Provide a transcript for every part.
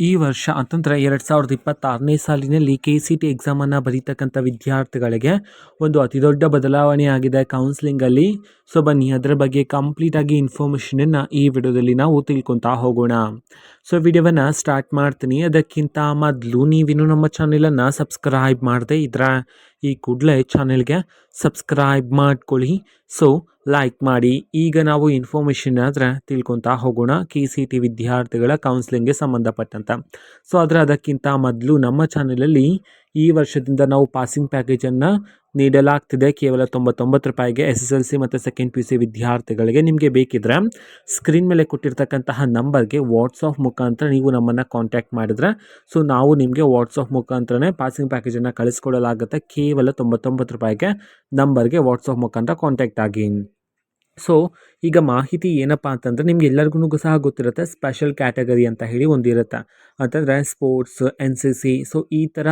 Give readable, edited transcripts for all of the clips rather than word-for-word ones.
ಈ ವರ್ಷ ಅಂತಂದರೆ 2026ನೇ ಸಾಲಿನಲ್ಲಿ KCT ಎಕ್ಸಾಮನ್ನು ಬರೀತಕ್ಕಂಥ ವಿದ್ಯಾರ್ಥಿಗಳಿಗೆ ಒಂದು ಅತಿ ದೊಡ್ಡ ಬದಲಾವಣೆ ಆಗಿದೆ ಕೌನ್ಸ್ಲಿಂಗಲ್ಲಿ. ಸೊ ಬನ್ನಿ ಅದರ ಬಗ್ಗೆ ಕಂಪ್ಲೀಟಾಗಿ ಇನ್ಫಾರ್ಮೇಷನನ್ನು ಈ ವಿಡಿಯೋದಲ್ಲಿ ನಾವು ತಿಳ್ಕೊತಾ ಹೋಗೋಣ. ಸೊ ವಿಡಿಯೋವನ್ನು ಸ್ಟಾರ್ಟ್ ಮಾಡ್ತೀನಿ. ಅದಕ್ಕಿಂತ ಮೊದಲು ನೀವಿನ್ನೂ ನಮ್ಮ ಚಾನೆಲನ್ನು ಸಬ್ಸ್ಕ್ರೈಬ್ ಮಾಡದೇ ಇದ್ರೆ ಈ ಕೂಡಲೇ ಚಾನೆಲ್ಗೆ ಸಬ್ಸ್ಕ್ರೈಬ್ ಮಾಡ್ಕೊಳ್ಳಿ. ಸೊ ಲೈಕ್ ಮಾಡಿ. ಈಗ ನಾವು ಇನ್ಫಾರ್ಮೇಷನ್ ಆದರೆ ತಿಳ್ಕೊತಾ ಹೋಗೋಣ KCT ವಿದ್ಯಾರ್ಥಿಗಳ ಕೌನ್ಸ್ಲಿಂಗ್ಗೆ ಸಂಬಂಧಪಟ್ಟಂತ. ಸೊ ಅದಕ್ಕಿಂತ ಮೊದಲು ನಮ್ಮ ಚಾನಲಲ್ಲಿ ಈ ವರ್ಷದಿಂದ ನಾವು ಪಾಸಿಂಗ್ ಪ್ಯಾಕೇಜನ್ನು ನೀಡಲಾಗ್ತಿದೆ ಕೇವಲ 99 ರೂಪಾಯಿಗೆ. SSLC ಮತ್ತು ಸೆಕೆಂಡ್ PUC ವಿದ್ಯಾರ್ಥಿಗಳಿಗೆ ನಿಮಗೆ ಬೇಕಿದ್ರೆ ಸ್ಕ್ರೀನ್ ಮೇಲೆ ಕೊಟ್ಟಿರ್ತಕ್ಕಂತಹ ನಂಬರ್ಗೆ ವಾಟ್ಸಪ್ ಮುಖಾಂತರ ನೀವು ನಮ್ಮನ್ನು ಕಾಂಟ್ಯಾಕ್ಟ್ ಮಾಡಿದ್ರೆ ಸೊ ನಾವು ನಿಮಗೆ ವಾಟ್ಸಪ್ ಮುಖಾಂತರನೇ ಪಾಸಿಂಗ್ ಪ್ಯಾಕೇಜನ್ನು ಕಳಿಸ್ಕೊಡಲಾಗುತ್ತೆ ಕೇವಲ 99 ರೂಪಾಯಿಗೆ. ನಂಬರ್ಗೆ ವಾಟ್ಸಪ್ ಮುಖಾಂತರ ಕಾಂಟ್ಯಾಕ್ಟ್ ಆಗಿ. ಸೊ ಈಗ ಮಾಹಿತಿ ಏನಪ್ಪ ಅಂತಂದರೆ ನಿಮ್ಗೆ ಎಲ್ಲರಿಗೂ ಸಹ ಗೊತ್ತಿರುತ್ತೆ ಸ್ಪೆಷಲ್ ಕ್ಯಾಟಗರಿ ಅಂತ ಹೇಳಿ ಒಂದಿರುತ್ತೆ. ಅಂತಂದರೆ ಸ್ಪೋರ್ಟ್ಸ್, NCC. ಸೊ ಈ ಥರ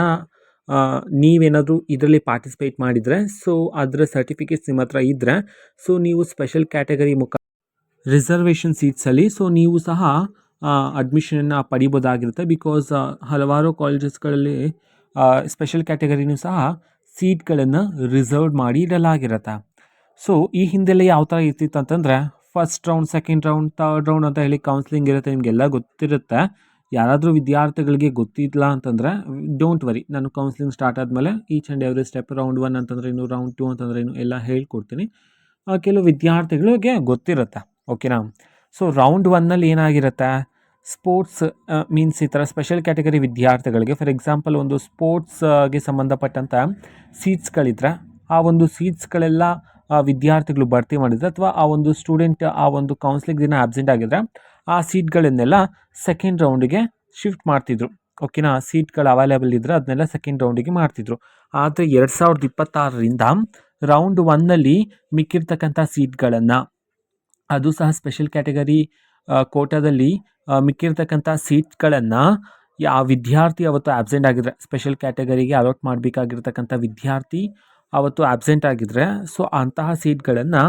ನೀವೇನಾದರೂ ಇದರಲ್ಲಿ ಪಾರ್ಟಿಸಿಪೇಟ್ ಮಾಡಿದರೆ ಸೊ ಅದರ ಸರ್ಟಿಫಿಕೇಟ್ಸ್ ನಿಮ್ಮ ಹತ್ರ ಇದ್ದರೆ ಸೊ ನೀವು ಸ್ಪೆಷಲ್ ಕ್ಯಾಟಗರಿ ರಿಸರ್ವೇಷನ್ ಸೀಟ್ಸಲ್ಲಿ ಸೊ ನೀವು ಸಹ ಅಡ್ಮಿಷನನ್ನು ಪಡಿಬೋದಾಗಿರುತ್ತೆ. ಬಿಕಾಸ್ ಹಲವಾರು ಕಾಲೇಜಸ್ಗಳಲ್ಲಿ ಸ್ಪೆಷಲ್ ಕ್ಯಾಟಗರಿನೂ ಸಹ ಸೀಟ್ಗಳನ್ನು ರಿಸರ್ವ್ ಮಾಡಿ ಇಡಲಾಗಿರುತ್ತೆ. ಸೊ ಈ ಹಿಂದೆಲ್ಲ ಯಾವ ಥರ ಇರ್ತಿತ್ತು ಅಂತಂದರೆ first round, second round, third round ಅಂತ ಹೇಳಿ ಕೌನ್ಸ್ಲಿಂಗ್ ಇರುತ್ತೆ. ನಿಮಗೆಲ್ಲ ಗೊತ್ತಿರುತ್ತೆ. ಯಾರಾದರೂ ವಿದ್ಯಾರ್ಥಿಗಳಿಗೆ ಗೊತ್ತಿಲ್ಲ ಅಂತಂದರೆ ಡೋಂಟ್ ವರಿ, ನಾನು ಕೌನ್ಸ್ಲಿಂಗ್ ಸ್ಟಾರ್ಟ್ ಆದಮೇಲೆ each and every step round 1 ಅಂತಂದರೆ ಏನು, ರೌಂಡ್ 2 ಅಂತಂದರೆ ಏನು ಎಲ್ಲ ಹೇಳ್ಕೊಡ್ತೀನಿ. ಕೆಲವು ವಿದ್ಯಾರ್ಥಿಗಳಿಗೆ ಗೊತ್ತಿರುತ್ತೆ. ಓಕೆನಾ. ಸೊ ರೌಂಡ್ 1ನಲ್ಲಿ ಏನಾಗಿರುತ್ತೆ, ಸ್ಪೋರ್ಟ್ಸ್ ಮೀನ್ಸ್ ಈ ಥರ ಸ್ಪೆಷಲ್ ಕ್ಯಾಟಗರಿ ವಿದ್ಯಾರ್ಥಿಗಳಿಗೆ ಫಾರ್ ಎಕ್ಸಾಂಪಲ್ ಒಂದು ಸ್ಪೋರ್ಟ್ಸ್ಗೆ ಸಂಬಂಧಪಟ್ಟಂಥ ಸೀಟ್ಸ್ಗಳಿದ್ರೆ ಆ ಒಂದು ಸೀಟ್ಸ್ಗಳೆಲ್ಲ ವಿದ್ಯಾರ್ಥಿಗಳು ಭರ್ತಿ ಮಾಡಿದರೆ ಅಥವಾ ಆ ಒಂದು ಸ್ಟೂಡೆಂಟ್ ಆ ಒಂದು ಕೌನ್ಸ್ಲಿಂಗ್ ದಿನ ಆಬ್ಸೆಂಟ್ ಆಗಿದ್ರೆ ಆ ಸೀಟ್ಗಳನ್ನೆಲ್ಲ ಸೆಕೆಂಡ್ ರೌಂಡಿಗೆ ಶಿಫ್ಟ್ ಮಾಡ್ತಿದ್ರು. ಓಕೆನಾ. ಸೀಟ್ಗಳು ಅವೈಲೇಬಲ್ ಇದ್ದರೆ ಅದನ್ನೆಲ್ಲ ಸೆಕೆಂಡ್ ರೌಂಡಿಗೆ ಮಾಡ್ತಿದ್ರು. ಆದರೆ 2026ರಿಂದ ರೌಂಡ್ 1ನಲ್ಲಿ ಮಿಕ್ಕಿರ್ತಕ್ಕಂಥ ಸೀಟ್ಗಳನ್ನು, ಅದು ಸಹ ಸ್ಪೆಷಲ್ ಕ್ಯಾಟಗರಿ ಕೋಟಾದಲ್ಲಿ ಮಿಕ್ಕಿರ್ತಕ್ಕಂಥ ಸೀಟ್ಗಳನ್ನು ಆ ವಿದ್ಯಾರ್ಥಿ ಅವತ್ತು ಆಬ್ಸೆಂಟ್ ಆಗಿದ್ರೆ, ಸ್ಪೆಷಲ್ ಕ್ಯಾಟಗರಿಗೆ ಅಲಾಟ್ ಮಾಡಬೇಕಾಗಿರ್ತಕ್ಕಂಥ ವಿದ್ಯಾರ್ಥಿ ಅವತ್ತು ಆಬ್ಸೆಂಟ್ ಆಗಿದ್ದರೆ ಸೊ ಅಂತಹ ಸೀಟ್ಗಳನ್ನು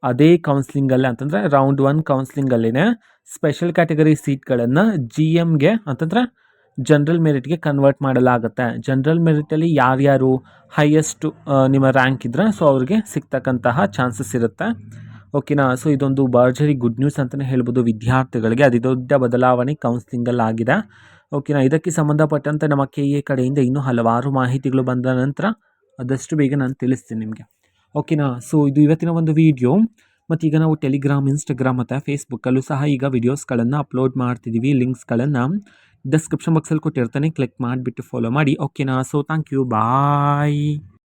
ಅದೇ ಕೌನ್ಸ್ಲಿಂಗಲ್ಲಿ ಅಂತಂದರೆ ರೌಂಡ್ 1 ಕೌನ್ಸ್ಲಿಂಗಲ್ಲೇ ಸ್ಪೆಷಲ್ ಕ್ಯಾಟಗರಿ ಸೀಟ್ಗಳನ್ನು GMಗೆ ಅಂತಂದರೆ ಜನರಲ್ ಮೆರಿಟ್ಗೆ ಕನ್ವರ್ಟ್ ಮಾಡಲಾಗುತ್ತೆ. ಜನರಲ್ ಮೆರಿಟಲ್ಲಿ ಯಾರ್ಯಾರು ಹೈಯೆಸ್ಟು ನಿಮ್ಮ ರ್ಯಾಂಕ್ ಇದ್ದರೆ ಸೊ ಅವ್ರಿಗೆ ಸಿಗ್ತಕ್ಕಂತಹ ಚಾನ್ಸಸ್ ಇರುತ್ತೆ. ಓಕೆನಾ. ಸೊ ಇದೊಂದು ಭರ್ಜರಿ ಗುಡ್ ನ್ಯೂಸ್ ಅಂತಲೇ ಹೇಳ್ಬೋದು ವಿದ್ಯಾರ್ಥಿಗಳಿಗೆ. ಅತಿ ದೊಡ್ಡ ಬದಲಾವಣೆ ಕೌನ್ಸ್ಲಿಂಗಲ್ಲಿ ಆಗಿದೆ. ಓಕೆನಾ. ಇದಕ್ಕೆ ಸಂಬಂಧಪಟ್ಟಂತೆ ನಮ್ಮ KA ಕಡೆಯಿಂದ ಇನ್ನೂ ಹಲವಾರು ಮಾಹಿತಿಗಳು ಬಂದ ನಂತರ ಆದಷ್ಟು ಬೇಗ ನಾನು ತಿಳಿಸ್ತೀನಿ ನಿಮಗೆ. ಓಕೆನಾ. ಸೊ ಇದು ಇವತ್ತಿನ ಒಂದು ವಿಡಿಯೋ. ಮತ್ತು ಈಗ ನಾವು ಟೆಲಿಗ್ರಾಮ್, ಇನ್ಸ್ಟಾಗ್ರಾಮ್ ಮತ್ತು ಫೇಸ್ಬುಕ್ಕಲ್ಲೂ ಸಹ ಈಗ ವಿಡಿಯೋಸ್ಗಳನ್ನು ಅಪ್ಲೋಡ್ ಮಾಡ್ತಿದ್ದೀವಿ. ಲಿಂಕ್ಸ್ಗಳನ್ನು ಡಿಸ್ಕ್ರಿಪ್ಷನ್ ಬಾಕ್ಸಲ್ಲಿ ಕೊಟ್ಟಿರ್ತಾನೆ, ಕ್ಲಿಕ್ ಮಾಡಿಬಿಟ್ಟು ಫಾಲೋ ಮಾಡಿ. ಓಕೆನಾ. So thank you, bye.